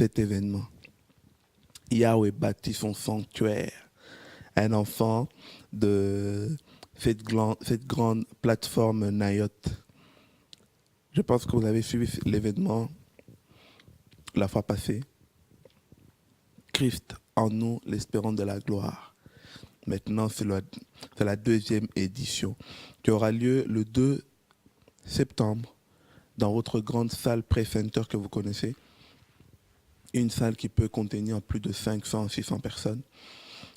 cet événement. Yahweh bâtit son sanctuaire. Un enfant de cette grande plateforme Nayot. Je pense que vous avez suivi l'événement la fois passée. Christ en nous, l'espérance de la gloire. Maintenant, c'est la deuxième édition qui aura lieu le 2 septembre dans votre grande salle Pré-Center que vous connaissez. Une salle qui peut contenir plus de 500 600 personnes.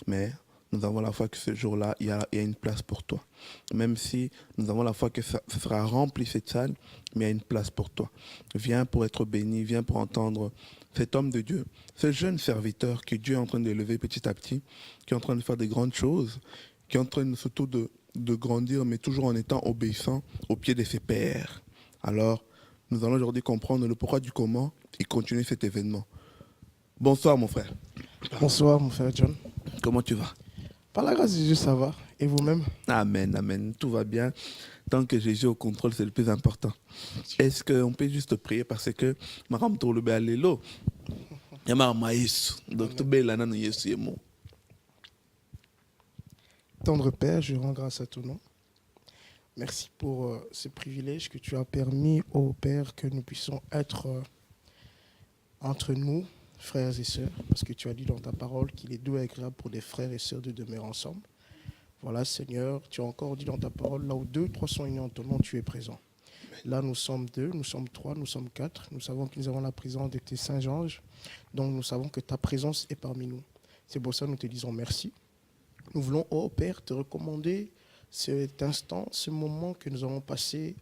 Mais nous avons la foi que ce jour-là, il y a une place pour toi. Même si nous avons la foi que ça sera rempli cette salle, mais il y a une place pour toi. Viens pour être béni, viens pour entendre cet homme de Dieu, ce jeune serviteur que Dieu est en train d'élever petit à petit, qui est en train de faire des grandes choses, qui est en train surtout de grandir, mais toujours en étant obéissant au pied de ses pairs. Alors, nous allons aujourd'hui comprendre le pourquoi du comment et continuer cet événement. Bonsoir mon frère. Bonsoir mon frère John. Comment tu vas? Par la grâce de Dieu, ça va. Et vous-même? Amen, amen. Tout va bien. Tant que Jésus est au contrôle, c'est le plus important. Est-ce qu'on peut juste prier parce que Maram Toulube Allélo. Yamar Maïs. Donc, tout bel anan Yesu est mon. Tendre Père, je rends grâce à ton nom. Merci pour ce privilège que tu as permis, ô Père, que nous puissions être entre nous, frères et sœurs, parce que tu as dit dans ta parole qu'il est doux et agréable pour des frères et sœurs de demeurer ensemble. Voilà, Seigneur, tu as encore dit dans ta parole, là où 2 ou 3 sont unis en ton nom, tu es présent. Là, nous sommes 2, nous sommes 3, nous sommes 4. Nous savons que nous avons la présence de tes saints anges. Donc, nous savons que ta présence est parmi nous. C'est pour ça que nous te disons merci. Nous voulons, ô Père, te recommander cet instant, ce moment que nous avons passé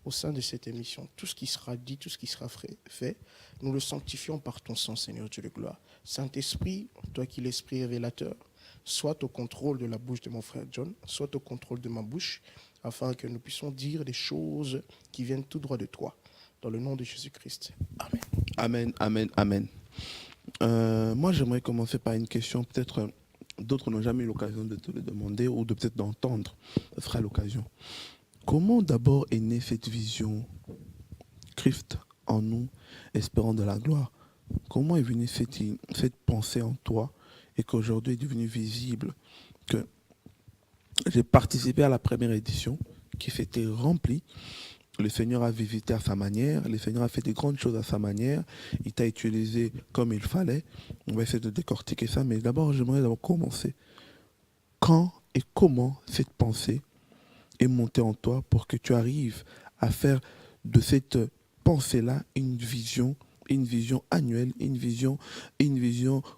au sein de cette émission. Tout ce qui sera dit, tout ce qui sera fait, nous le sanctifions par ton sang, Seigneur Dieu de gloire. Saint-Esprit, toi qui es l'Esprit révélateur, soit au contrôle de la bouche de mon frère John, soit au contrôle de ma bouche, afin que nous puissions dire des choses qui viennent tout droit de toi. Dans le nom de Jésus-Christ. Amen. Amen, amen, amen. Moi, j'aimerais commencer par une question. Peut-être d'autres n'ont jamais eu l'occasion de te le demander ou de peut-être d'entendre. Ce sera l'occasion. Comment d'abord est née cette vision, Christ en nous, espérant de la gloire? Comment est venue cette pensée en toi et qu'aujourd'hui est devenue visible, que j'ai participé à la première édition qui s'était remplie. Le Seigneur a visité à sa manière, le Seigneur a fait des grandes choses à sa manière, il t'a utilisé comme il fallait. On va essayer de décortiquer ça, mais d'abord, j'aimerais commencer. Quand et comment cette pensée est montée en toi pour que tu arrives à faire de cette pensée-là une vision annuelle, une vision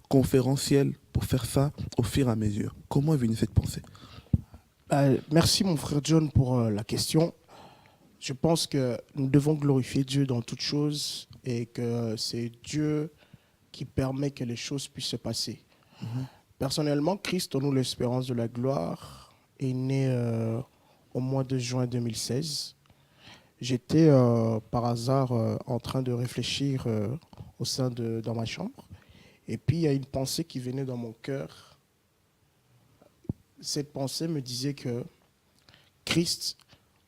conférentielle, pour faire ça au fur et à mesure? Comment est venue cette pensée? Merci mon frère John pour la question. Je pense que nous devons glorifier Dieu dans toutes choses et que c'est Dieu qui permet que les choses puissent se passer. Personnellement, Christ en nous l'espérance de la gloire est né au mois de juin 2016. J'étais par hasard en train de réfléchir dans ma chambre et puis il y a une pensée qui venait dans mon cœur. Cette pensée me disait que Christ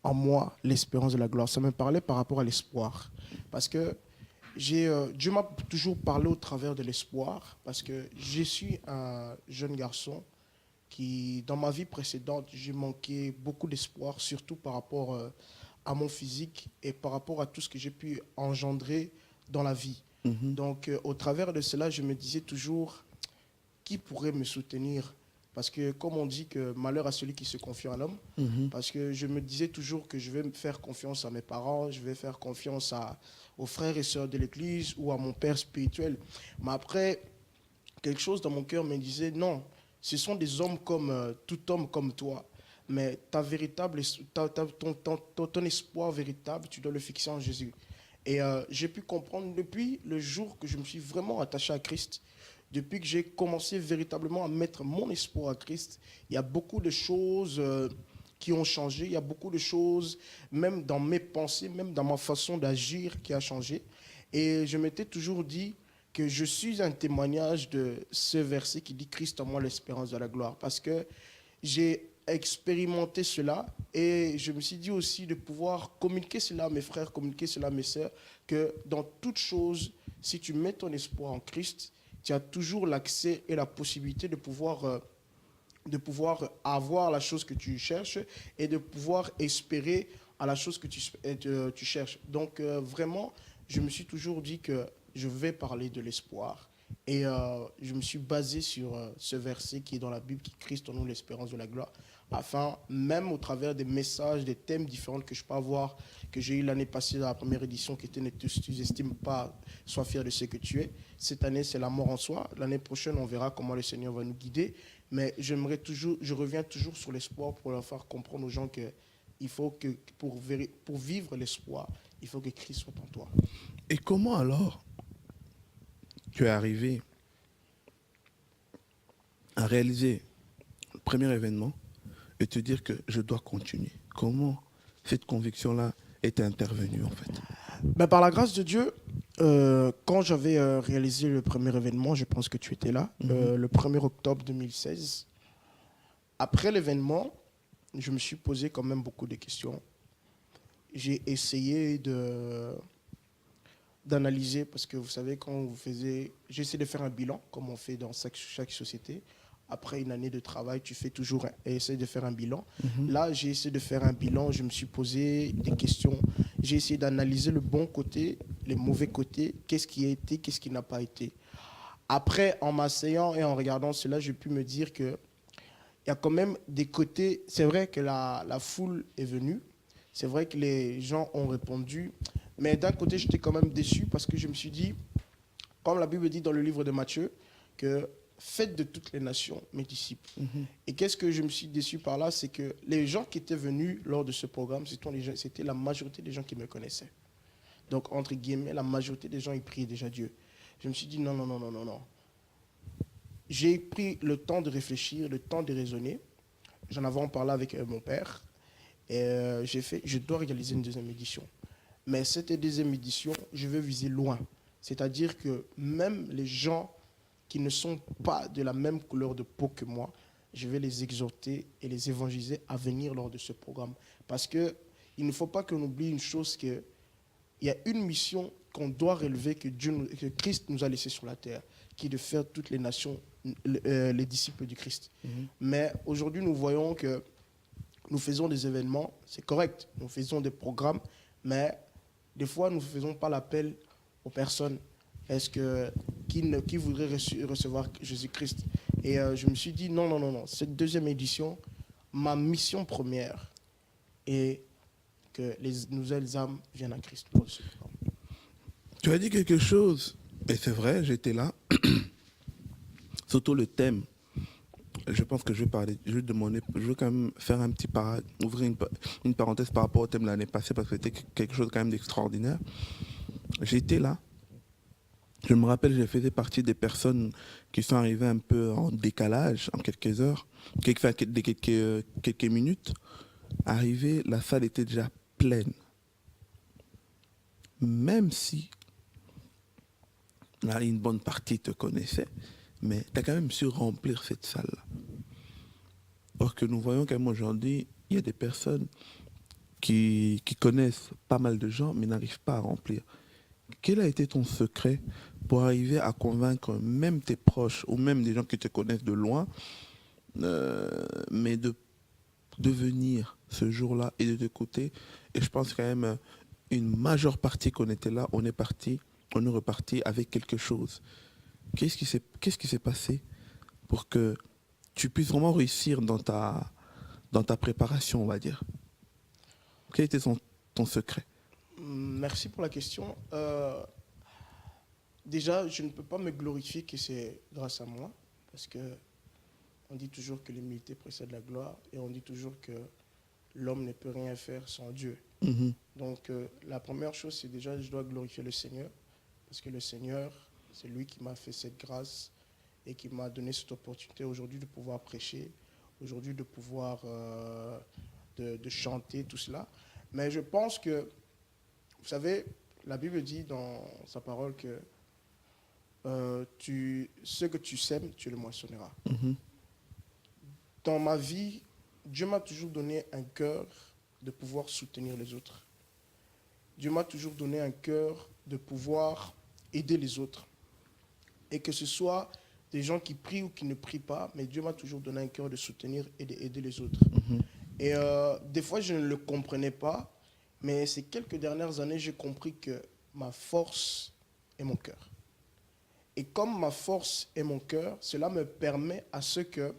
en moi, l'espérance de la gloire. Ça me parlait par rapport à l'espoir. Parce que Dieu m'a toujours parlé au travers de l'espoir, parce que je suis un jeune garçon qui, dans ma vie précédente, j'ai manqué beaucoup d'espoir, surtout par rapport à mon physique et par rapport à tout ce que j'ai pu engendrer dans la vie. Donc, au travers de cela, je me disais toujours, qui pourrait me soutenir? Parce que, comme on dit que malheur à celui qui se confie en l'homme, parce que je me disais toujours que je vais me faire confiance à mes parents, je vais faire confiance aux frères et sœurs de l'église ou à mon père spirituel. Mais après, quelque chose dans mon cœur me disait, non, ce sont des hommes comme tout homme comme toi. Mais ton espoir véritable, tu dois le fixer en Jésus. Et j'ai pu comprendre depuis le jour que je me suis vraiment attaché à Christ, depuis que j'ai commencé véritablement à mettre mon espoir à Christ, il y a beaucoup de choses qui ont changé. Il y a beaucoup de choses, même dans mes pensées, même dans ma façon d'agir, qui a changé. Et je m'étais toujours dit que je suis un témoignage de ce verset qui dit « Christ en moi, l'espérance de la gloire ». Parce que j'ai expérimenté cela et je me suis dit aussi de pouvoir communiquer cela à mes frères, communiquer cela à mes sœurs, que dans toute chose, si tu mets ton espoir en Christ, tu as toujours l'accès et la possibilité de pouvoir avoir la chose que tu cherches et de pouvoir espérer à la chose que tu cherches. Donc vraiment, je me suis toujours dit que je vais parler de l'espoir. Et je me suis basé sur ce verset qui est dans la Bible, qui est Christ en nous l'espérance de la gloire, afin, même au travers des messages, des thèmes différents que je peux avoir, que j'ai eu l'année passée dans la première édition, qui était Ne t'estime pas, sois fier de ce que tu es. Cette année, c'est la mort en soi. L'année prochaine, on verra comment le Seigneur va nous guider. Mais je reviens toujours sur l'espoir pour leur faire comprendre aux gens que il faut que pour vivre l'espoir, il faut que Christ soit en toi. Et comment alors tu es arrivé à réaliser le premier événement et te dire que je dois continuer? Comment cette conviction-là est intervenue en fait? Ben, par la grâce de Dieu, quand j'avais réalisé le premier événement, je pense que tu étais là, le 1er octobre 2016, après l'événement, je me suis posé quand même beaucoup de questions. J'ai essayé d'analyser, parce que vous savez, j'ai essayé de faire un bilan, comme on fait dans chaque société. Après une année de travail, tu fais toujours essayer de faire un bilan. Là, j'ai essayé de faire un bilan, je me suis posé des questions. J'ai essayé d'analyser le bon côté, les mauvais côtés, qu'est-ce qui a été, qu'est-ce qui n'a pas été. Après, en m'asseyant et en regardant cela, j'ai pu me dire qu'il y a quand même des côtés. C'est vrai que la foule est venue, c'est vrai que les gens ont répondu, mais d'un côté, j'étais quand même déçu parce que je me suis dit, comme la Bible dit dans le livre de Matthieu, que faites de toutes les nations mes disciples. Et qu'est-ce que je me suis déçu par là, c'est que les gens qui étaient venus lors de ce programme, c'était la majorité des gens qui me connaissaient. Donc, entre guillemets, la majorité des gens, ils priaient déjà Dieu. Je me suis dit, non, non, non, non, non, non. J'ai pris le temps de réfléchir, le temps de raisonner. J'en avais parlé avec mon père. Et j'ai fait, je dois réaliser une deuxième édition. Mais cette deuxième édition, je veux viser loin. C'est-à-dire que même les gens qui ne sont pas de la même couleur de peau que moi, je vais les exhorter et les évangéliser à venir lors de ce programme. Parce qu'il ne faut pas qu'on oublie une chose, qu'il y a une mission qu'on doit relever, que Christ nous a laissée sur la terre, qui est de faire toutes les nations les disciples du Christ. Mais aujourd'hui, nous voyons que nous faisons des événements, c'est correct, nous faisons des programmes, mais des fois, nous ne faisons pas l'appel aux personnes. Qui voudrait recevoir Jésus-Christ? Et je me suis dit, non, non, non, non. Cette deuxième édition, ma mission première est que les nouvelles âmes viennent à Christ. Tu as dit quelque chose, et c'est vrai, j'étais là. Surtout le thème. Je pense que je veux quand même faire ouvrir une parenthèse par rapport au thème de l'année passée, parce que c'était quelque chose quand même d'extraordinaire. J'étais là. Je me rappelle, je faisais partie des personnes qui sont arrivées un peu en décalage, en quelques heures, quelques minutes. Arrivé, la salle était déjà pleine. Même si là, une bonne partie te connaissait, mais tu as quand même su remplir cette salle-là. Or que nous voyons quand même aujourd'hui, il y a des personnes qui connaissent pas mal de gens, mais n'arrivent pas à remplir. Quel a été ton secret pour arriver à convaincre même tes proches ou même des gens qui te connaissent de loin, mais de venir ce jour-là et de t'écouter? Et je pense quand même une majeure partie qu'on était là, on est reparti avec quelque chose. Qu'est-ce qui s'est passé pour que tu puisses vraiment réussir dans ta préparation, on va dire? Quel était ton secret? Merci pour la question. Déjà, je ne peux pas me glorifier que c'est grâce à moi, parce que on dit toujours que l'humilité précède la gloire, et on dit toujours que l'homme ne peut rien faire sans Dieu. Donc, la première chose, c'est déjà, je dois glorifier le Seigneur, parce que le Seigneur, c'est lui qui m'a fait cette grâce et qui m'a donné cette opportunité aujourd'hui de pouvoir prêcher, aujourd'hui de pouvoir de chanter, tout cela. Mais je pense que, vous savez, la Bible dit dans sa parole que ce que tu sèmes, tu le moissonneras. Dans ma vie, Dieu m'a toujours donné un cœur de pouvoir soutenir les autres. Dieu m'a toujours donné un cœur de pouvoir aider les autres. Et que ce soit des gens qui prient ou qui ne prient pas, mais Dieu m'a toujours donné un cœur de soutenir et d'aider les autres. Et des fois, je ne le comprenais pas, mais ces quelques dernières années, j'ai compris que ma force est mon cœur. Et comme ma force est mon cœur, cela me permet à ce que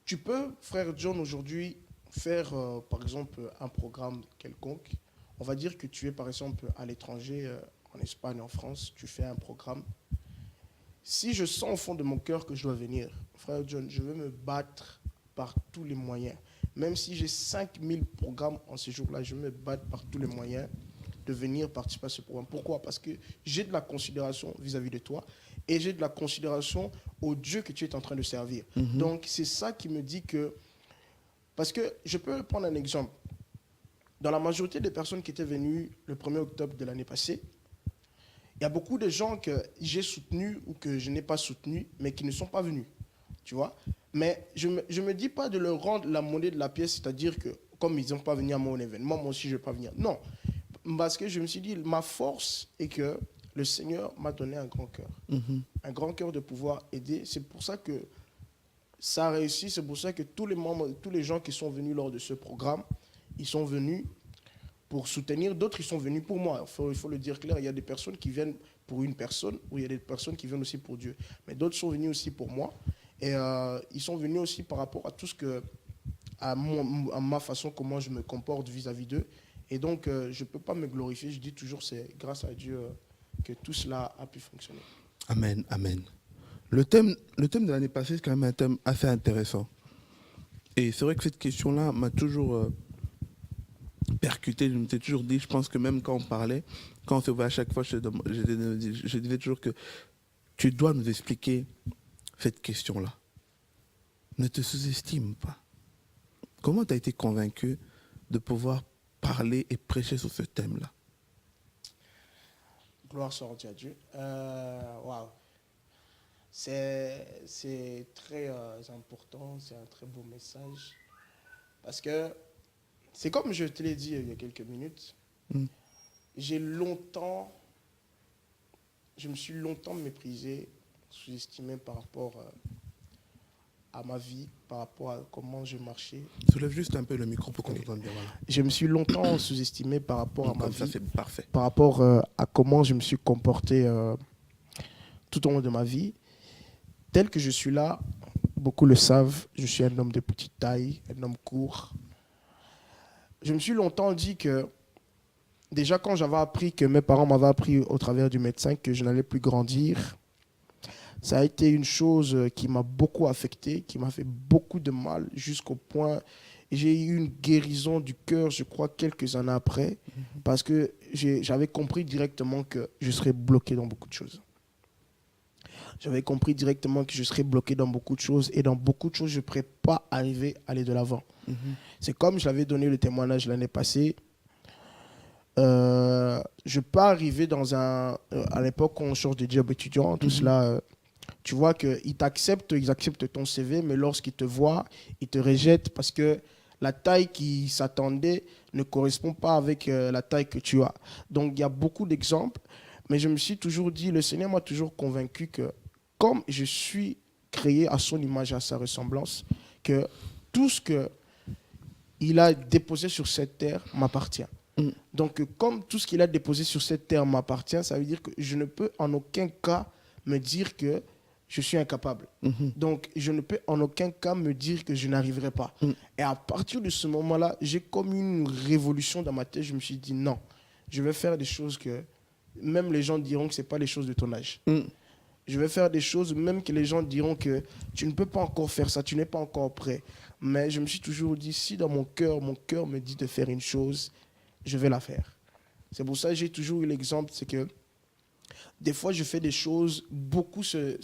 tu peux, frère John, aujourd'hui, faire, par exemple, un programme quelconque. On va dire que tu es, par exemple, à l'étranger, en Espagne, en France, tu fais un programme. Si je sens au fond de mon cœur que je dois venir, frère John, je vais me battre par tous les moyens. Même si j'ai 5000 programmes en ce jour-là, je vais me battre par tous les moyens de venir participer à ce programme. Pourquoi? Parce que j'ai de la considération vis-à-vis de toi et j'ai de la considération au Dieu que tu es en train de servir. Donc, c'est ça qui me dit que... Parce que je peux prendre un exemple. Dans la majorité des personnes qui étaient venues le 1er octobre de l'année passée, il y a beaucoup de gens que j'ai soutenus ou que je n'ai pas soutenus, mais qui ne sont pas venus. Tu vois? Mais je ne me dis pas de leur rendre la monnaie de la pièce, c'est-à-dire que comme ils n'ont pas venu à mon événement, moi aussi je ne vais pas venir. Non. Parce que je me suis dit, ma force est que le Seigneur m'a donné un grand cœur. Un grand cœur de pouvoir aider. C'est pour ça que ça a réussi. C'est pour ça que tous les membres, tous les gens qui sont venus lors de ce programme, ils sont venus pour soutenir. D'autres, ils sont venus pour moi. Il faut le dire clair. Il y a des personnes qui viennent pour une personne ou il y a des personnes qui viennent aussi pour Dieu. Mais d'autres sont venus aussi pour moi. Et ils sont venus aussi par rapport à tout ce que, à ma façon, comment je me comporte vis-à-vis d'eux. Et donc, je ne peux pas me glorifier. Je dis toujours, c'est grâce à Dieu que tout cela a pu fonctionner. Amen, amen. Le thème de l'année passée, c'est quand même un thème assez intéressant. Et c'est vrai que cette question-là m'a toujours percuté. Je me suis toujours dit, je pense que même quand on parlait, quand on se voit à chaque fois, je disais toujours que tu dois nous expliquer cette question-là. Ne te sous-estime pas. Comment tu as été convaincu de pouvoir parler et prêcher sur ce thème-là? Gloire soit rendue à Dieu. Waouh. C'est très important, c'est un très beau message. Parce que, c'est comme je te l'ai dit il y a quelques minutes, je me suis longtemps méprisé, sous-estimé par rapport à ma vie, par rapport à comment je marchais. Soulève juste un peu le micro pour qu'on entende bien. Voilà. Je me suis longtemps sous-estimé par rapport à ma Comme ça, vie, c'est parfait. par rapport à comment je me suis comporté tout au long de ma vie. Tel que je suis là, beaucoup le savent, je suis un homme de petite taille, un homme court. Je me suis longtemps dit que, déjà quand j'avais appris, que mes parents m'avaient appris au travers du médecin que je n'allais plus grandir, ça a été une chose qui m'a beaucoup affecté, qui m'a fait beaucoup de mal, jusqu'au point, j'ai eu une guérison du cœur, je crois, quelques années après, parce que j'avais compris directement que je serais bloqué dans beaucoup de choses. J'avais compris directement que je serais bloqué dans beaucoup de choses, et dans beaucoup de choses, je ne pourrais pas arriver à aller de l'avant. C'est comme je l'avais donné le témoignage l'année passée. Je ne peux pas arriver dans à l'époque, quand on change de job étudiant, tout cela, tu vois qu'ils t'acceptent, ils acceptent ton CV, mais lorsqu'ils te voient, ils te rejettent parce que la taille qui s'attendait ne correspond pas avec la taille que tu as. Donc, il y a beaucoup d'exemples, mais je me suis toujours dit, le Seigneur m'a toujours convaincu que comme je suis créé à son image et à sa ressemblance, que tout ce qu'il a déposé sur cette terre m'appartient. Donc, comme tout ce qu'il a déposé sur cette terre m'appartient, ça veut dire que je ne peux en aucun cas me dire que je suis incapable. Donc, je ne peux en aucun cas me dire que je n'arriverai pas. Et à partir de ce moment-là, j'ai comme une révolution dans ma tête. Je me suis dit, non, je vais faire des choses que même les gens diront que ce n'est pas les choses de ton âge. Je vais faire des choses même que les gens diront que tu ne peux pas encore faire ça, tu n'es pas encore prêt. Mais je me suis toujours dit, si dans mon cœur me dit de faire une chose, je vais la faire. C'est pour ça que j'ai toujours eu l'exemple, c'est que des fois, je fais des choses, beaucoup se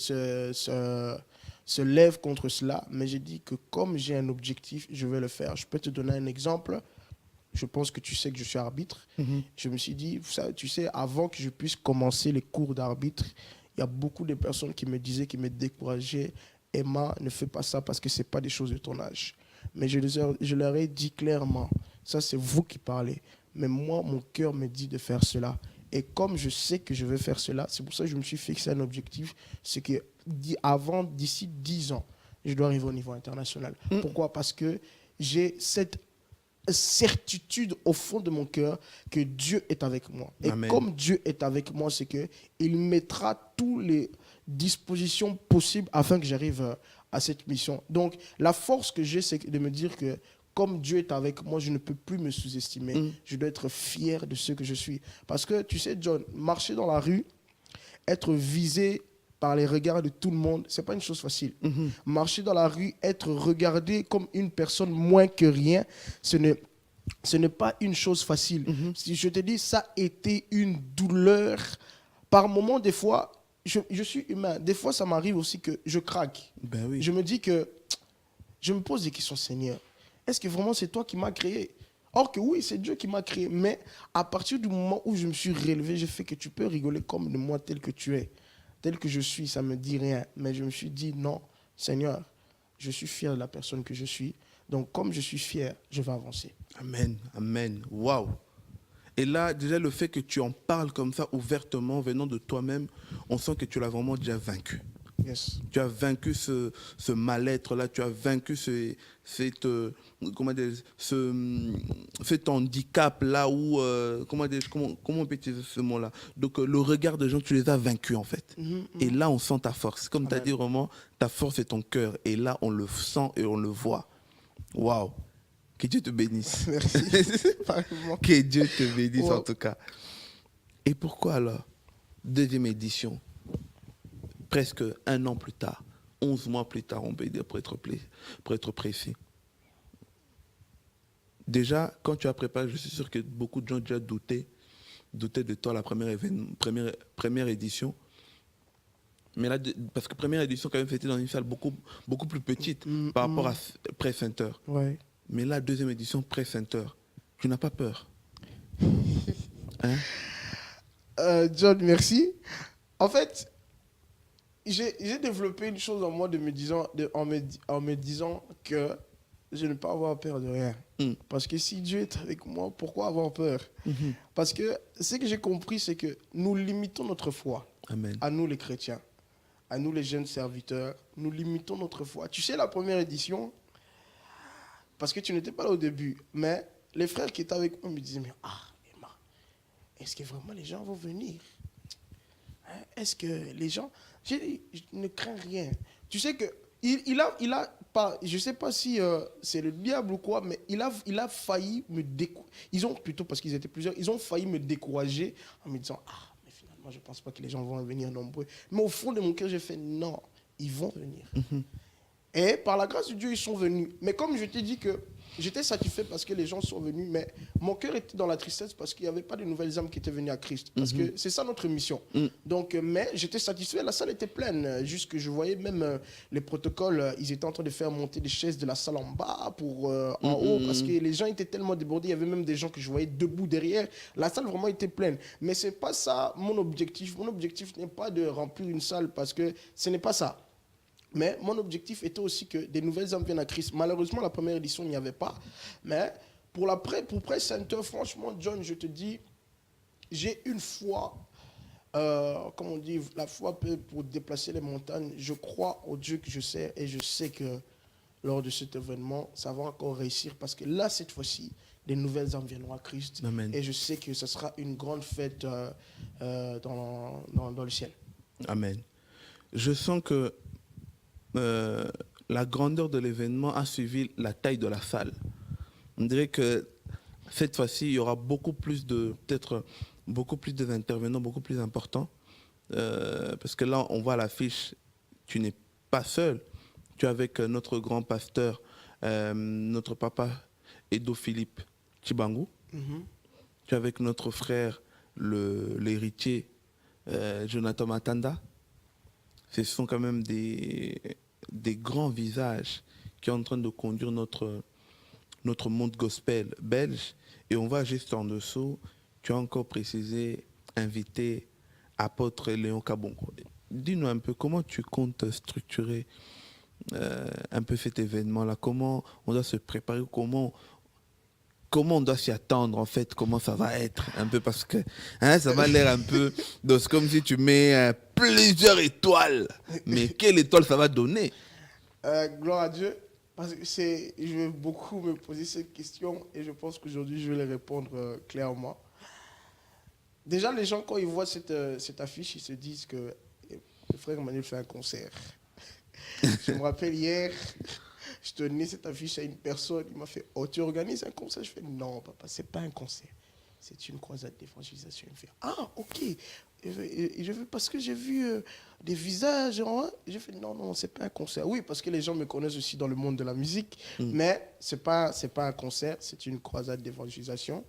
lèvent contre cela, mais j'ai dit que comme j'ai un objectif, je vais le faire. Je peux te donner un exemple. Je pense que tu sais que je suis arbitre. Je me suis dit, tu sais, avant que je puisse commencer les cours d'arbitre, il y a beaucoup de personnes qui me disaient, qui me décourageaient. Emma, ne fais pas ça parce que ce n'est pas des choses de ton âge. Mais je leur ai dit clairement, ça c'est vous qui parlez. Mais moi, mon cœur me dit de faire cela. Et comme je sais que je veux faire cela, c'est pour ça que je me suis fixé un objectif, c'est que d'ici 10 ans, je dois arriver au niveau international. Pourquoi? Parce que j'ai cette certitude au fond de mon cœur que Dieu est avec moi. Et Amen. comme Dieu est avec moi, c'est qu'il mettra toutes les dispositions possibles afin que j'arrive à cette mission. Donc, la force que j'ai, c'est de me dire que comme Dieu est avec moi, je ne peux plus me sous-estimer. Je dois être fier de ce que je suis. Parce que, tu sais, John, marcher dans la rue, être visé par les regards de tout le monde, c'est pas une chose facile. Marcher dans la rue, être regardé comme une personne moins que rien, ce n'est pas une chose facile. Si je te dis, ça a été une douleur. Par moments, des fois, je suis humain. Des fois, ça m'arrive aussi que je craque. Ben oui. Je me dis que, je me pose des questions, Seigneur. Est-ce que vraiment c'est toi qui m'as créé? Or que oui, c'est Dieu qui m'a créé. Mais à partir du moment où je me suis relevé, j'ai fait que tu peux rigoler comme de moi tel que tu es. Tel que je suis, ça ne me dit rien. Mais je me suis dit, non, Seigneur, je suis fier de la personne que je suis. Donc, comme je suis fier, je vais avancer. Amen, amen. Waouh. Et là, déjà, le fait que tu en parles comme ça, ouvertement, venant de toi-même, on sent que tu l'as vraiment déjà vaincu. Yes. Tu as vaincu ce mal-être-là, tu as vaincu cet handicap-là, où, comment on peut utiliser ce mot-là? Donc, le regard des gens, tu les as vaincus, en fait. Et là, on sent ta force. Comme tu as dit, vraiment, ta force est ton cœur. Et là, on le sent et on le voit. Waouh. Que Dieu te bénisse. Merci. Pareillement. Que Dieu te bénisse, Wow. en tout cas. Et pourquoi alors, deuxième édition, presque un an plus tard, 11 mois plus tard, on peut dire, pour être précis. Déjà, quand tu as préparé, je suis sûr que beaucoup de gens déjà doutaient de toi la première édition. Mais là, parce que première édition, quand même, c'était dans une salle beaucoup plus petite par rapport à Press Center. Ouais. Mais là, deuxième édition, Press Center, tu n'as pas peur? Hein? John, merci. En fait, j'ai développé une chose en moi en me disant que je ne peux pas avoir peur de rien. Parce que si Dieu est avec moi, pourquoi avoir peur? Parce que ce que j'ai compris, c'est que nous limitons notre foi. Amen. À nous les chrétiens, à nous les jeunes serviteurs, nous limitons notre foi. Tu sais, la première édition, parce que tu n'étais pas là au début, mais les frères qui étaient avec moi me disaient, mais Emma, est-ce que vraiment les gens vont venir? Hein? Est-ce que les gens... J'ai dit, je ne crains rien. Tu sais que il a pas, je ne sais pas si c'est le diable ou quoi, mais il a failli me décourager. Ils ont, plutôt parce qu'ils étaient plusieurs, ils ont failli me décourager en me disant, mais finalement, je ne pense pas que les gens vont venir nombreux. Mais au fond de mon cœur, j'ai fait, non, ils vont venir. Et par la grâce de Dieu, ils sont venus. Mais comme je t'ai dit que j'étais satisfait parce que les gens sont venus, mais mon cœur était dans la tristesse parce qu'il n'y avait pas de nouvelles âmes qui étaient venues à Christ. Parce que c'est ça notre mission. Donc, mais j'étais satisfait, la salle était pleine. Juste que je voyais même les protocoles, ils étaient en train de faire monter des chaises de la salle en bas pour en haut, parce que les gens étaient tellement débordés. Il y avait même des gens que je voyais debout derrière. La salle vraiment était pleine. Mais ce n'est pas ça mon objectif. Mon objectif n'est pas de remplir une salle parce que ce n'est pas ça. Mais mon objectif était aussi que des nouvelles âmes viennent à Christ. Malheureusement, la première édition, il n'y avait pas. Mais pour Press Center, franchement, John, je te dis, j'ai une foi, comme on dit, la foi pour déplacer les montagnes. Je crois au Dieu que je sais et je sais que lors de cet événement, ça va encore réussir parce que là, cette fois-ci, des nouvelles âmes viendront à Christ. Amen. Et je sais que ce sera une grande fête dans le ciel. Amen. Je sens que la grandeur de l'événement a suivi la taille de la salle. On dirait que cette fois-ci, il y aura peut-être beaucoup plus d'intervenants, beaucoup plus importants. Parce que là, on voit l'affiche, tu n'es pas seul. Tu es avec notre grand pasteur, notre papa Edo Philippe Chibangu. Tu es avec notre frère, l'héritier Jonathan Matanda. Ce sont quand même des grands visages qui sont en train de conduire notre monde gospel belge. Et on va juste en dessous, tu as encore précisé, invité apôtre Léon Kabongo. Dis-nous un peu comment tu comptes structurer un peu cet événement-là, comment on doit se préparer, comment comment on doit s'y attendre, en fait, comment ça va être, un peu, parce que hein, ça m'a l'air un peu, c'est comme si tu mets plusieurs étoiles, mais quelle étoile ça va donner? Gloire à Dieu, parce que je vais beaucoup me poser cette question et je pense qu'aujourd'hui, je vais les répondre clairement. Déjà, les gens, quand ils voient cette affiche, ils se disent que le frère Emmanuel fait un concert. Je me rappelle hier, je donnais cette affiche à une personne, il m'a fait « Oh, tu organises un concert ?» Je fais « Non, papa, c'est pas un concert. C'est une croisade d'évangélisation. » Il me fait « Ah, ok. » Et je fais « Parce que j'ai vu des visages. Hein? » Je fais « Non, non, c'est pas un concert. » Oui, parce que les gens me connaissent aussi dans le monde de la musique, mais c'est pas un concert, c'est une croisade d'évangélisation.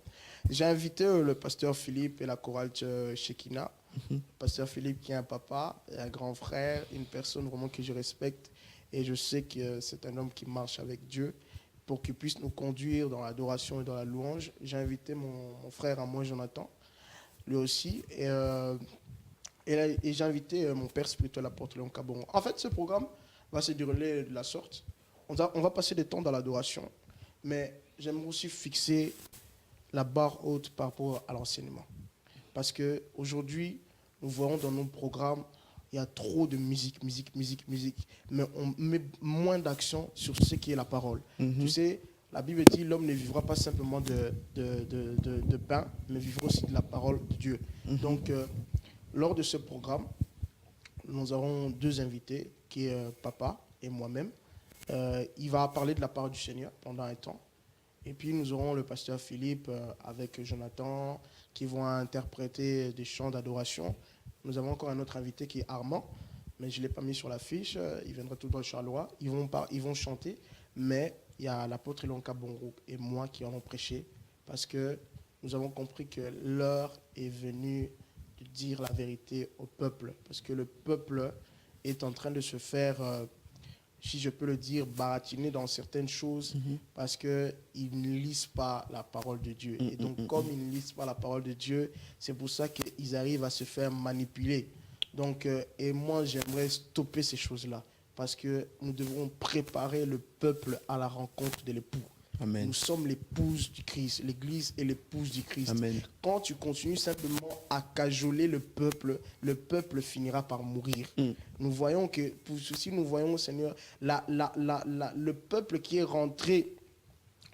J'ai invité le pasteur Philippe et la chorale Shekinah. Le pasteur Philippe qui est un papa, un grand frère, une personne vraiment que je respecte. Et je sais que c'est un homme qui marche avec Dieu pour qu'il puisse nous conduire dans l'adoration et dans la louange. J'ai invité mon frère à moi, Jonathan, lui aussi. Et j'ai invité mon père spirituel, l'apôtre Léon Kaboron. En fait, ce programme va se dérouler de la sorte. On va passer des temps dans l'adoration, mais j'aimerais aussi fixer la barre haute par rapport à l'enseignement. Parce qu'aujourd'hui, nous voyons dans nos programmes, il y a trop de musique, mais on met moins d'accent sur ce qui est la parole. Tu sais, la Bible dit l'homme ne vivra pas simplement de pain, mais vivra aussi de la parole de Dieu. Donc, lors de ce programme, nous aurons deux invités, qui est papa et moi-même. Il va parler de la parole du Seigneur pendant un temps. Et puis nous aurons le pasteur Philippe avec Jonathan qui vont interpréter des chants d'adoration. Nous avons encore un autre invité qui est Armand, mais je ne l'ai pas mis sur l'affiche. Il viendra tout dans le Charleroi. Ils vont chanter, mais il y a l'apôtre Léon Kaboron et moi qui allons prêcher parce que nous avons compris que l'heure est venue de dire la vérité au peuple. Parce que le peuple est en train de se faire... si je peux le dire, baratiner dans certaines choses parce qu'ils ne lisent pas la parole de Dieu. Et donc, comme ils ne lisent pas la parole de Dieu, c'est pour ça qu'ils arrivent à se faire manipuler. Donc, et moi, j'aimerais stopper ces choses-là parce que nous devons préparer le peuple à la rencontre de l'époux. Amen. Nous sommes l'épouse du Christ. L'Église est l'épouse du Christ. Amen. Quand tu continues simplement à cajoler le peuple finira par mourir. Nous voyons que, si nous voyons, Seigneur, le peuple qui est rentré,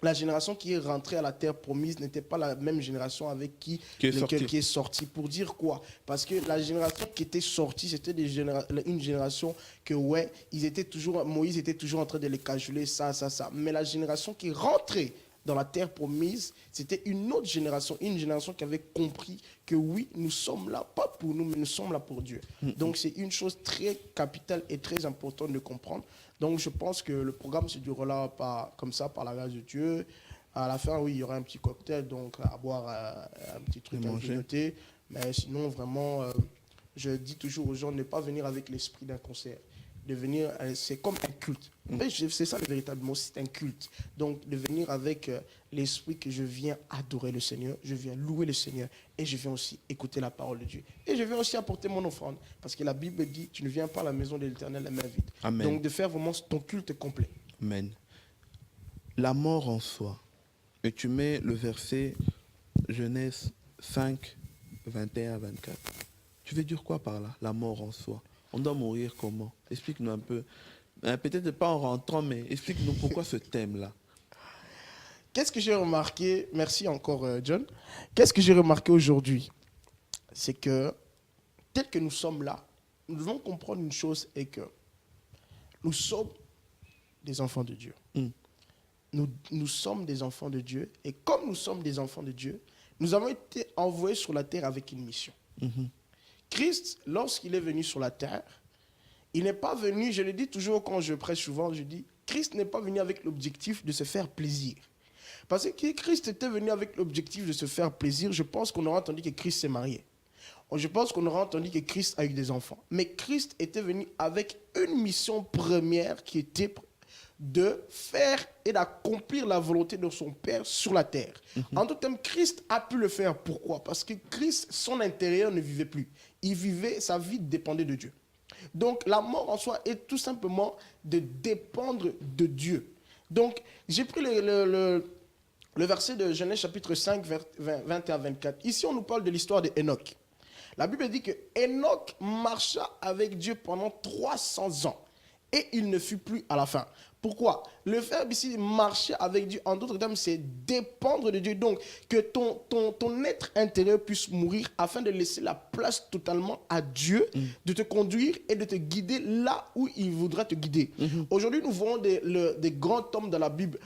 la génération qui est rentrée à la terre promise n'était pas la même génération avec qui est sorti. Pour dire quoi? Parce que la génération qui était sortie, c'était une génération que, ouais, Moïse était toujours en train de les cajoler, ça. Mais la génération qui est rentrée dans la terre promise, c'était une autre génération, une génération qui avait compris que oui, nous sommes là, pas pour nous, mais nous sommes là pour Dieu. Donc c'est une chose très capitale et très importante de comprendre. Donc je pense que le programme se déroulera comme ça, par la grâce de Dieu. À la fin, oui, il y aura un petit cocktail, donc à boire un petit truc à grignoter. Mais sinon, vraiment, je dis toujours aux gens de ne pas venir avec l'esprit d'un concert. De venir, c'est comme un culte. C'est ça le véritable mot, c'est un culte. Donc de venir avec l'esprit que je viens adorer le Seigneur, je viens louer le Seigneur et je viens aussi écouter la parole de Dieu. Et je viens aussi apporter mon offrande parce que la Bible dit, tu ne viens pas à la maison de l'Éternel la main vide. Amen. Donc de faire vraiment ton culte complet. Amen. La mort en soi. Et tu mets le verset Genèse 5, 21 à 24. Tu veux dire quoi par là, la mort en soi? On doit mourir comment? Explique-nous un peu. Peut-être pas en rentrant, mais explique-nous pourquoi ce thème-là. Qu'est-ce que j'ai remarqué? Merci encore, John. Qu'est-ce que j'ai remarqué aujourd'hui? C'est que, tel que nous sommes là, nous devons comprendre une chose, et que nous sommes des enfants de Dieu. Nous sommes des enfants de Dieu. Et comme nous sommes des enfants de Dieu, nous avons été envoyés sur la terre avec une mission. Christ, lorsqu'il est venu sur la terre, il n'est pas venu, je le dis toujours quand je prêche souvent, je dis, Christ n'est pas venu avec l'objectif de se faire plaisir. Parce que Christ était venu avec l'objectif de se faire plaisir, je pense qu'on aura entendu que Christ s'est marié. Je pense qu'on aura entendu que Christ a eu des enfants. Mais Christ était venu avec une mission première qui était de faire et d'accomplir la volonté de son Père sur la terre. En tout terme, Christ a pu le faire. Pourquoi? Parce que Christ, son intérieur ne vivait plus. Il vivait, sa vie dépendait de Dieu. Donc, la mort en soi est tout simplement de dépendre de Dieu. Donc, j'ai pris le verset de Genèse chapitre 5, 21 à 24. Ici, on nous parle de l'histoire d'Enoch. La Bible dit que Enoch marcha avec Dieu pendant 300 ans et il ne fut plus à la fin. Pourquoi? Le verbe ici, marcher avec Dieu, en d'autres termes, c'est dépendre de Dieu. Donc, que ton être intérieur puisse mourir afin de laisser la place totalement à Dieu, de te conduire et de te guider là où il voudra te guider. Aujourd'hui, nous voyons des grands hommes dans la Bible,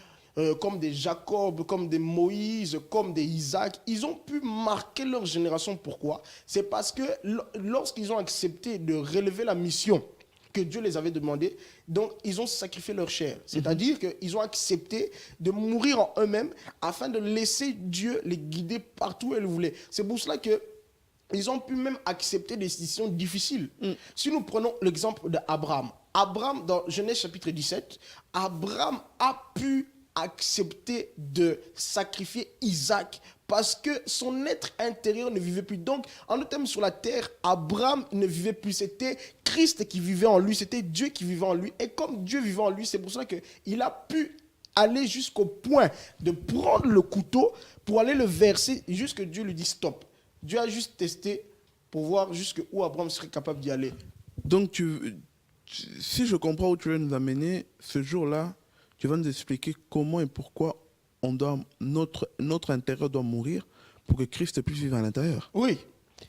comme des Jacob, comme des Moïse, comme des Isaac. Ils ont pu marquer leur génération. Pourquoi? C'est parce que lorsqu'ils ont accepté de relever la mission que Dieu les avait demandé, donc ils ont sacrifié leur chair. C'est-à-dire qu'ils ont accepté de mourir en eux-mêmes afin de laisser Dieu les guider partout où il voulait. C'est pour cela que ils ont pu même accepter des décisions difficiles. Si nous prenons l'exemple d'Abraham, Abraham, dans Genèse chapitre 17, Abraham a pu accepter de sacrifier Isaac parce que son être intérieur ne vivait plus. Donc, en d'autres termes, sur la terre, Abraham ne vivait plus. C'était Christ qui vivait en lui, c'était Dieu qui vivait en lui. Et comme Dieu vivait en lui, c'est pour ça qu'il a pu aller jusqu'au point de prendre le couteau pour aller le verser, jusqu'à Dieu lui dit stop. Dieu a juste testé pour voir jusqu'où Abraham serait capable d'y aller. Donc, si je comprends où tu veux nous amener, ce jour-là, tu vas nous expliquer comment et pourquoi notre intérieur doit mourir pour que Christ puisse vivre à l'intérieur. Oui.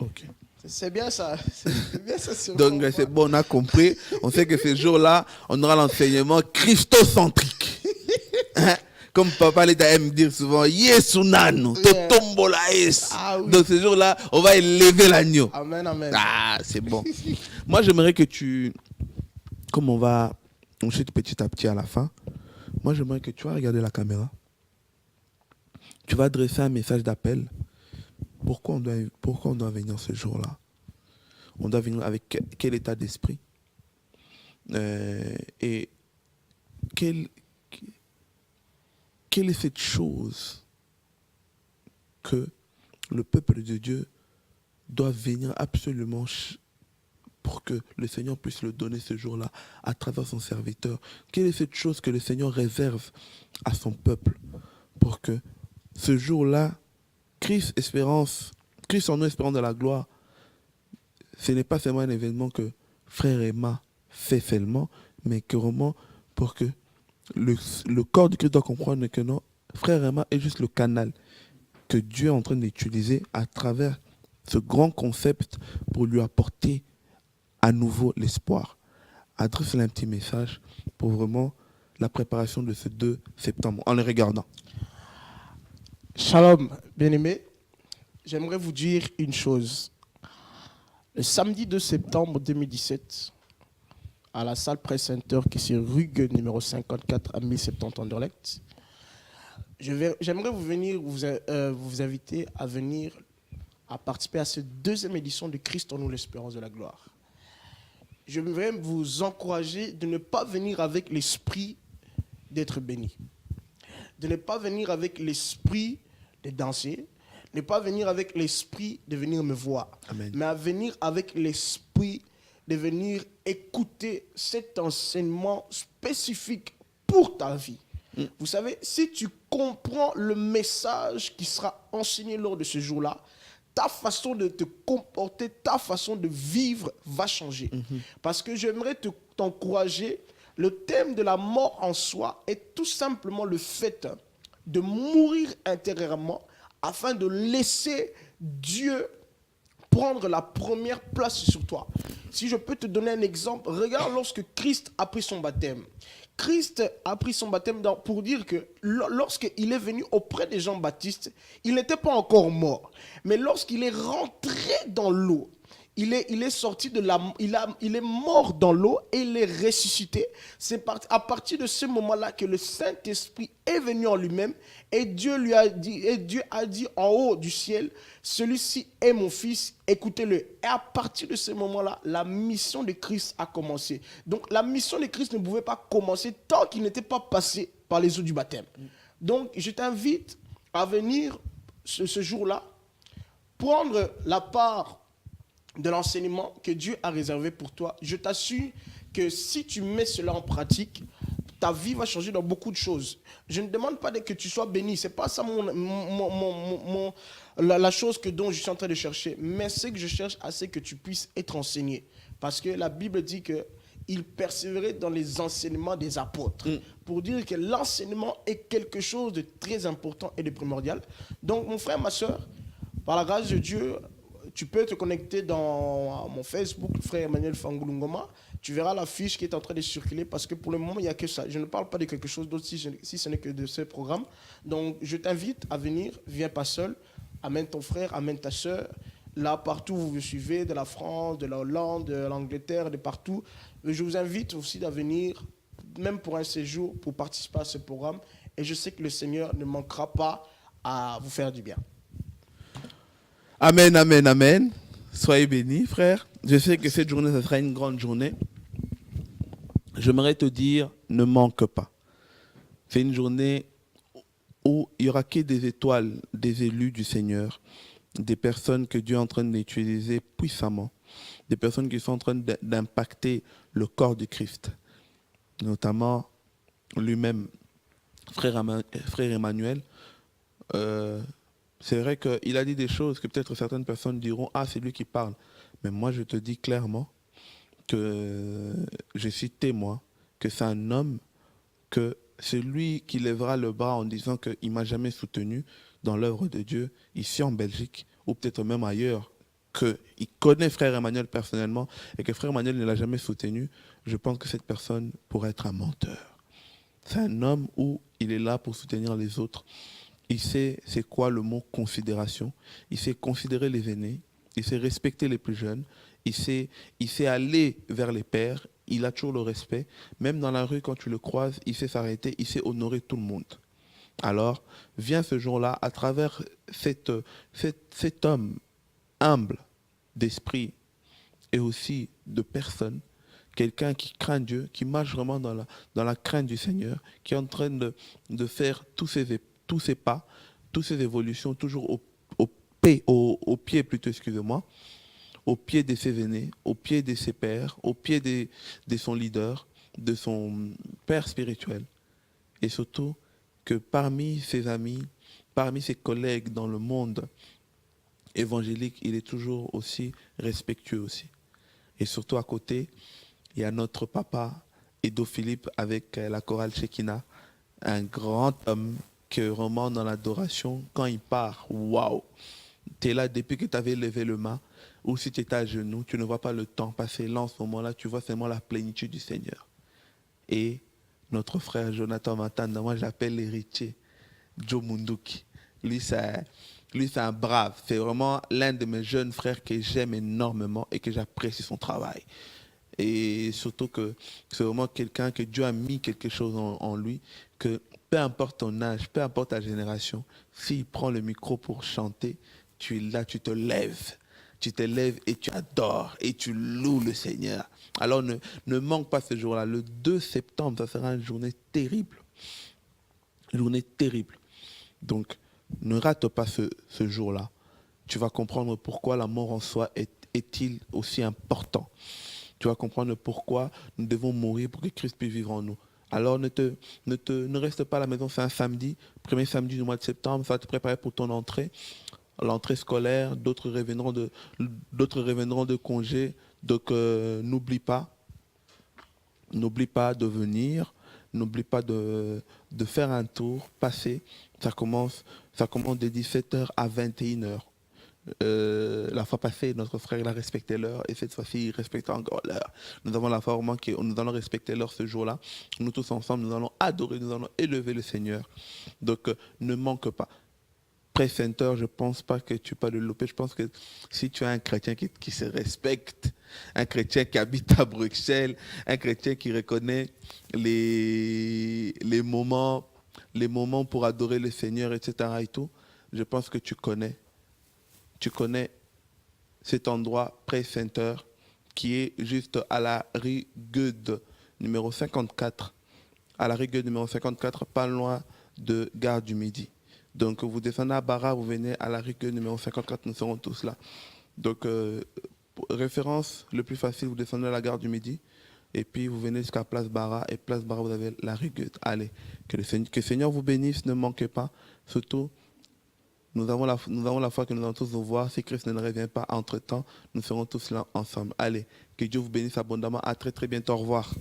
Ok. C'est bien ça. C'est bien ça. Donc, c'est bon, on a compris. On sait que ce jour-là, on aura l'enseignement christocentrique. Hein? Comme papa aime me dire souvent, Yesunano, te tombo la es. Ah, oui. Donc, ce jour-là, on va élever l'agneau. Amen, amen. Ah, c'est bon. Moi, j'aimerais que comme on va enchaîner petit à petit à la fin, moi, j'aimerais que tu vas regarder la caméra. Tu vas adresser un message d'appel. Pourquoi on doit venir ce jour-là? On doit venir avec quel état d'esprit? Et quelle est cette chose que le peuple de Dieu doit venir absolument pour que le Seigneur puisse le donner ce jour-là à travers son serviteur? Quelle est cette chose que le Seigneur réserve à son peuple pour que ce jour-là, Christ en nous espérant de la gloire, ce n'est pas seulement un événement que Frère Emma fait seulement, mais que vraiment pour que le corps du Christ doit comprendre que non, Frère Emma est juste le canal que Dieu est en train d'utiliser à travers ce grand concept pour lui apporter à nouveau l'espoir. Adresse-lui un petit message pour vraiment la préparation de ce 2 septembre en le regardant. Shalom, bien-aimés. J'aimerais vous dire une chose. Le samedi 2 septembre 2017, à la salle Presse Center, qui est rue Gueux, numéro 54 à 1070 Anderlecht, j'aimerais vous inviter à venir à participer à cette 2e édition de Christ en nous, l'espérance de la gloire. Je voudrais vous encourager de ne pas venir avec l'esprit d'être béni, de ne pas venir avec l'esprit de danser, ne pas venir avec l'esprit de venir me voir, Amen. mais à venir avec l'esprit de venir écouter cet enseignement spécifique pour ta vie. Vous savez, si tu comprends le message qui sera enseigné lors de ce jour-là, ta façon de te comporter, ta façon de vivre va changer. Parce que j'aimerais t'encourager. Le thème de la mort en soi est tout simplement le fait de mourir intérieurement afin de laisser Dieu prendre la première place sur toi. Si je peux te donner un exemple, regarde lorsque Christ a pris son baptême. Christ a pris son baptême pour dire que lorsqu'il est venu auprès de Jean-Baptiste, il n'était pas encore mort. Mais lorsqu'il est rentré dans l'eau, il est sorti de il est mort dans l'eau et il est ressuscité. C'est à partir de ce moment-là que le Saint-Esprit est venu en lui-même et Dieu a dit en haut du ciel, celui-ci est mon fils, écoutez-le. Et à partir de ce moment-là, la mission de Christ a commencé. Donc la mission de Christ ne pouvait pas commencer tant qu'il n'était pas passé par les eaux du baptême. Donc je t'invite à venir ce jour-là, prendre la part de l'enseignement que Dieu a réservé pour toi. Je t'assure que si tu mets cela en pratique, ta vie va changer dans beaucoup de choses. Je ne demande pas que tu sois béni. C'est pas ça la chose dont je suis en train de chercher. Mais ce que je cherche, c'est que tu puisses être enseigné. Parce que la Bible dit que il persévérait dans les enseignements des apôtres. Pour dire que l'enseignement est quelque chose de très important et de primordial. Donc, mon frère, ma soeur, par la grâce de Dieu, tu peux te connecter dans mon Facebook, frère Emmanuel Fangulungoma. Tu verras la fiche qui est en train de circuler parce que pour le moment, il n'y a que ça. Je ne parle pas de quelque chose d'autre si ce n'est que de ce programme. Donc, je t'invite à venir. Viens pas seul. Amène ton frère, amène ta soeur. Là, partout où vous me suivez, de la France, de la Hollande, de l'Angleterre, de partout. Je vous invite aussi à venir, même pour un séjour, pour participer à ce programme. Et je sais que le Seigneur ne manquera pas à vous faire du bien. Amen, amen, amen. Soyez bénis, frère. Je sais que cette journée, ce sera une grande journée. J'aimerais te dire, ne manque pas. C'est une journée où il n'y aura que des étoiles, des élus du Seigneur, des personnes que Dieu est en train d'utiliser puissamment, des personnes qui sont en train d'impacter le corps du Christ, notamment lui-même, frère Emmanuel. C'est vrai qu'il a dit des choses que peut-être certaines personnes diront « Ah, c'est lui qui parle ». Mais moi, je te dis clairement que je suis témoin que c'est un homme, que c'est lui qui lèvera le bras en disant qu'il ne m'a jamais soutenu dans l'œuvre de Dieu, ici en Belgique, ou peut-être même ailleurs, qu'il connaît frère Emmanuel personnellement et que frère Emmanuel ne l'a jamais soutenu. Je pense que cette personne pourrait être un menteur. C'est un homme où il est là pour soutenir les autres. Il sait c'est quoi le mot considération. Il sait considérer les aînés. Il sait respecter les plus jeunes. Il sait aller vers les pères. Il a toujours le respect. Même dans la rue, quand tu le croises, il sait s'arrêter. Il sait honorer tout le monde. Alors, viens ce jour-là, à travers cet homme humble d'esprit et aussi de personne, quelqu'un qui craint Dieu, qui marche vraiment dans la crainte du Seigneur, qui est en train de faire tous ses pas, toutes ses évolutions, toujours au pied plutôt, excusez-moi, au pied de ses aînés, au pied de ses pères, au pied de son leader, de son père spirituel. Et surtout, que parmi ses amis, parmi ses collègues dans le monde évangélique, il est toujours aussi respectueux aussi. Et surtout à côté, il y a notre papa, Edo Philippe, avec la chorale Shekinah, un grand homme qui est vraiment dans l'adoration. Quand il part, waouh! Tu es là depuis que tu avais levé le main, ou si tu étais à genoux, tu ne vois pas le temps passer. Là, en ce moment-là, tu vois seulement la plénitude du Seigneur. Et notre frère Jonathan Matanda, moi j'appelle l'héritier, Joe Munduki. Lui, c'est un brave. C'est vraiment l'un de mes jeunes frères que j'aime énormément et que j'apprécie son travail. Et surtout que c'est vraiment quelqu'un que Dieu a mis quelque chose en lui, que peu importe ton âge, peu importe ta génération, s'il prend le micro pour chanter, tu es là, tu te lèves. Tu te lèves et tu adores et tu loues le Seigneur. Alors ne manque pas ce jour-là. Le 2 septembre, ça sera une journée terrible. Une journée terrible. Donc, ne rate pas ce jour-là. Tu vas comprendre pourquoi la mort en soi est-il aussi important. Tu vas comprendre pourquoi nous devons mourir pour que Christ puisse vivre en nous. Alors ne reste pas à la maison, c'est un samedi, premier samedi du mois de septembre, ça va te préparer pour ton entrée, l'entrée scolaire, d'autres reviendront de congé. Donc n'oublie pas de venir, n'oublie pas de faire un tour, passer. Ça commence de 17h à 21h. La fois passée, notre frère il a respecté l'heure et cette fois-ci, il respecte encore l'heure. Nous avons la foi vraiment que nous allons respecter l'heure ce jour-là. Nous tous ensemble, nous allons adorer, nous allons élever le Seigneur. Donc, ne manque pas. Presse Center, je ne pense pas que tu peux le louper. Je pense que si tu es un chrétien qui se respecte, un chrétien qui habite à Bruxelles, un chrétien qui reconnaît les moments pour adorer le Seigneur, etc. et tout, je pense que tu connais cet endroit Presse Center qui est juste à la rue Gueude, numéro 54. À la rue Gueude, numéro 54, pas loin de Gare du Midi. Donc, vous descendez à Barra, vous venez à la rue Gueude, numéro 54, nous serons tous là. Donc, référence le plus facile, vous descendez à la Gare du Midi, Et puis vous venez jusqu'à Place Barra. Et Place Barra, vous avez la rue Goethe. Allez, que le Seigneur vous bénisse, ne manquez pas. Surtout, nous avons la foi que nous allons tous vous voir. Si Christ ne revient pas entre-temps, nous serons tous là ensemble. Allez, que Dieu vous bénisse abondamment. À très très bientôt. Au revoir.